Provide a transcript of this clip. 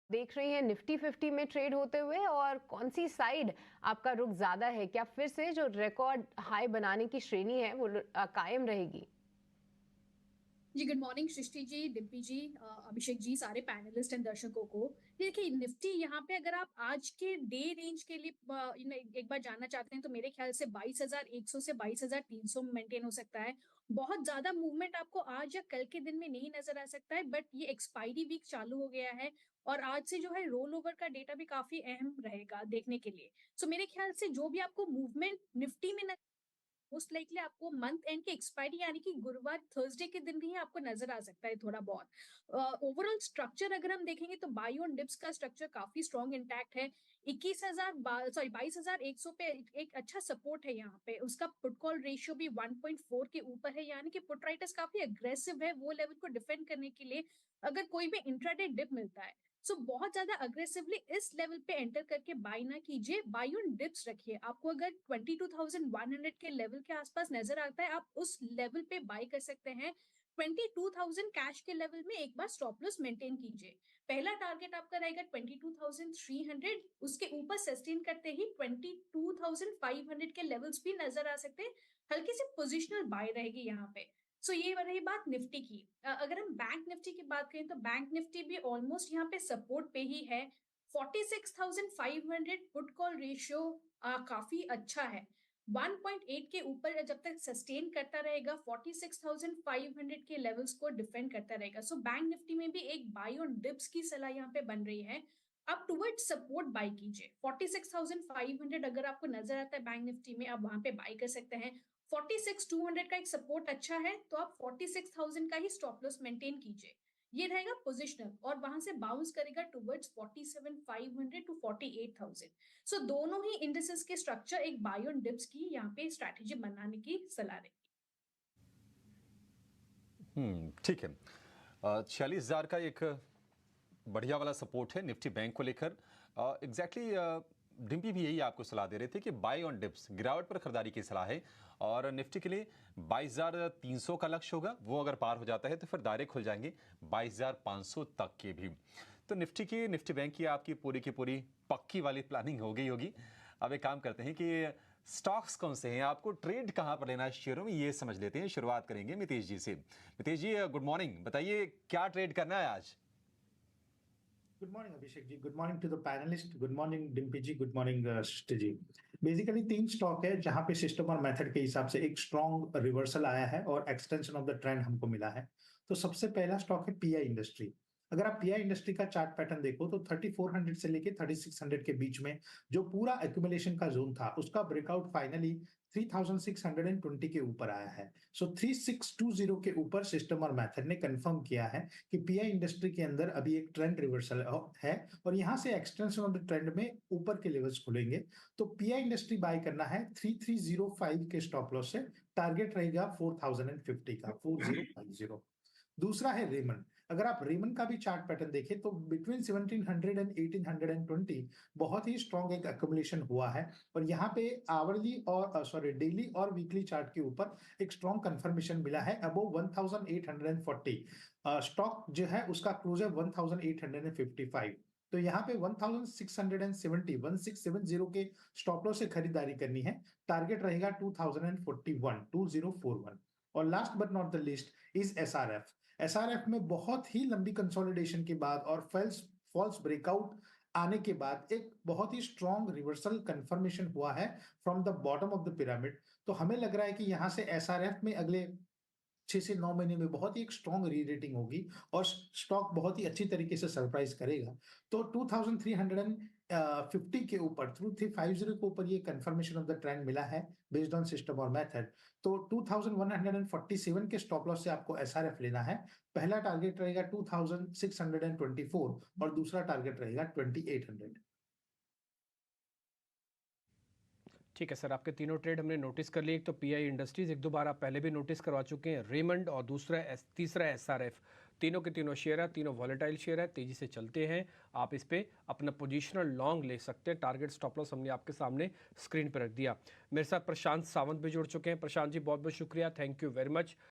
देख रही हैं निफ्टी 50 में ट्रेड होते हुए, और कौन सी साइड आपका रुख ज्यादा है? क्या फिर से जो रिकॉर्ड हाई बनाने की श्रेणी है वो कायम रहेगी? जी, गुड मॉर्निंग सृष्टि जी, डिम्पी जी, अभिषेक जी, सारे पैनलिस्ट एंड दर्शकों को। देखिए, निफ्टी यहाँ पे अगर आप आज के डे रेंज के लिए एक बार जानना चाहते हैं तो मेरे ख्याल से 22,100 से 22,300 मेंटेन हो सकता है। बहुत ज्यादा मूवमेंट आपको आज या कल के दिन में नहीं नजर आ सकता है, बट ये एक्सपायरी वीक चालू हो गया है और आज से जो है रोल ओवर का डेटा भी काफी अहम रहेगा देखने के लिए। सो मेरे ख्याल से जो भी आपको मूवमेंट निफ्टी में मोस्ट लाइकली आपको मंथ एंड की एक्सपायरी यानी कि गुरुवार थर्सडे के दिन ही आपको नजर आ सकता है थोड़ा बहुत। ओवरऑल स्ट्रक्चर अगर हम देखेंगे तो बाई ऑन डिप्स का स्ट्रक्चर काफी स्ट्रॉन्ग इंटैक्ट है। 22,100 पे एक अच्छा सपोर्ट है यहाँ पे। उसका पुट कॉल रेशियो भी 1.4 के ऊपर है, यानी कि पुट राइटर्स काफी अग्रेसिव है वो लेवल को डिफेंड करने के लिए अगर कोई भी इंट्राडे डिप मिलता है। सो बहुत ज्यादा अग्रेसिवली इस लेवल पे एंटर करके बाय ना कीजिए, बाय ऑन डिप्स रखिए। आपको अगर 22,100 के लेवल के आसपास नजर आता है, आप उस लेवल पे बाय कर सकते हैं। 22,000 कैश के लेवल में एक बार स्टॉप लॉस मेंटेन कीजिए। पहला टारगेट आपका रहेगा 22,300, उसके ऊपर सस्टेन करते ही 22,500 के लेवल्स भी नजर आ सकते हैं। हल्की सी पोजिशनल बाय रहेगी यहाँ पे। सो ये रही बात निफ्टी की। अगर हम बैंक निफ्टी की बात करें तो बैंक निफ्टी भी ऑलमोस्ट यहाँ पे सपोर्ट पे ही है। 46,500 पुट कॉल रेशियो काफी अच्छा है। 1.8 के ऊपर जब तक सस्टेन करता रहेगा, 46,500 के लेवल्स को डिफेंड करता रहेगा। सो बैंक निफ्टी में भी एक बाय ऑन डिप्स की सलाह यहाँ पे बन रही है। आप टुवर्ड सपोर्ट बाय कीजिए। 46,500 अगर आपको नजर आता है बैंक निफ्टी में, आप वहां पे बाय कर सकते हैं। 46,200 का एक सपोर्ट अच्छा है, तो आप 46,000 का ही स्टॉप लॉस मेंटेन कीजिए। ये रहेगा पोजिशनल और वहां से बाउंस करेगा टुवर्ड्स 47,500 टू 48,000। सो दोनों ही इंडिसेस के स्ट्रक्चर एक बाय ऑन डिप्स की यहाँ पे स्ट्रैटेजी बनाने की सलाह रहेगी। ठीक है। 46,000 का एक बढ़िया वाला सपोर्ट है निफ्टी बैंक को लेकर। एग्जैक्टली डिम्पी भी यही आपको सलाह दे रहे थे कि बाय ऑन डिप्स, गिरावट पर खरीदारी की सलाह है। और निफ्टी के लिए 22,300 का लक्ष्य होगा, वो अगर पार हो जाता है तो फिर दायरे खुल जाएंगे 22,500 तक के भी। तो निफ्टी बैंक की आपकी पूरी की पूरी पक्की वाली प्लानिंग हो गई होगी। अब एक काम करते हैं कि स्टॉक्स कौन से हैं, आपको ट्रेड कहां पर लेना है शेयरों में, ये समझ लेते हैं। शुरुआत करेंगे मितेश जी से। Mitesh ji, good morning. बताइए क्या ट्रेड करना है आज? Good morning Abhishek ji, good morning to the panellist, good morning Dimpy ji, good morning Srishti ji. Basically तीन स्टॉक है जहां पे सिस्टम और मेथड के हिसाब से एक स्ट्रॉन्ग रिवर्सल आया है और एक्सटेंशन ऑफ द ट्रेंड हमको मिला है। तो सबसे पहला स्टॉक है पीआई इंडस्ट्री। अगर आप पीआई इंडस्ट्री का चार्ट पैटर्न देखो तो 3400 से लेके 3600 के बीच में जो पूरा एक्यूमुलेशन का जोन था उसका ब्रेकआउट फाइनली 3620 के ऊपर आया है। सो 3620 के ऊपर सिस्टम और मेथड ने कंफर्म किया है कि पीआई इंडस्ट्री के अंदर अभी एक ट्रेंड रिवर्सल है और यहां से एक्सटेंशन ऑफ द ट्रेंड में ऊपर के लेवल्स खुलेंगे। तो पीआई इंडस्ट्री बाय करना है 3305 के स्टॉप लॉस से। टारगेट रहेगा 4050 का, 4050। दूसरा है रेमन। अगर आप रेमन का भी चार्ट पैटर्न देखें तो बिटवीन 1700 एंड 1820 बहुत ही स्ट्रॉन्ग एक अक्यूमुलेशन हुआ है और यहाँ पे आवरली और डेली और वीकली चार्ट के ऊपर एक स्ट्रॉन्ग कंफर्मेशन मिला है अबोव 1840। स्टॉक जो है उसका क्लोज है 1855। तो यहाँ पे 1670 1670 के स्टॉप लॉस से खरीदारी करनी है। टारगेट रहेगा 2041 2041। और last but not the list is SRF. SRF में बहुत ही लंबी कंसोलिडेशन के बाद और फॉल्स ब्रेकआउट आने के बाद एक बहुत ही स्ट्रॉन्ग रिवर्सल कंफर्मेशन हुआ है from the bottom of the pyramid. तो हमें लग रहा है कि यहां से एसआरएफ में अगले 6 से 9 महीने में बहुत ही एक स्ट्रॉन्ग री रेटिंग होगी और स्टॉक बहुत ही अच्छी तरीके से सरप्राइज करेगा। तो 2350 के ऊपर, 2350 के ऊपर ये कंफर्मेशन ऑफ द ट्रेंड मिला है बेस्ड ऑन सिस्टम और मेथड। तो 2147 के स्टॉप लॉस से आपको एसआरएफ लेना है। पहला टारगेट रहेगा 2624 और दूसरा टारगेट रहेगा 2800। ठीक है सर, आपके तीनों ट्रेड हमने नोटिस कर लिए। एक तो पीआई इंडस्ट्रीज, एक दो बार आप पहले भी नोटिस करवा चुके हैं, रेमंड, और तीसरा एसआरएफ। तीनों के तीनों शेयर है, तीनों वॉलेटाइल शेयर है, तेजी से चलते हैं। आप इस पे अपना पोजिशनल लॉन्ग ले सकते हैं। टारगेट स्टॉप लॉस हमने आपके सामने स्क्रीन पर रख दिया। मेरे साथ प्रशांत सावंत भी जुड़ चुके हैं। प्रशांत जी, बहुत बहुत शुक्रिया, थैंक यू वेरी मच।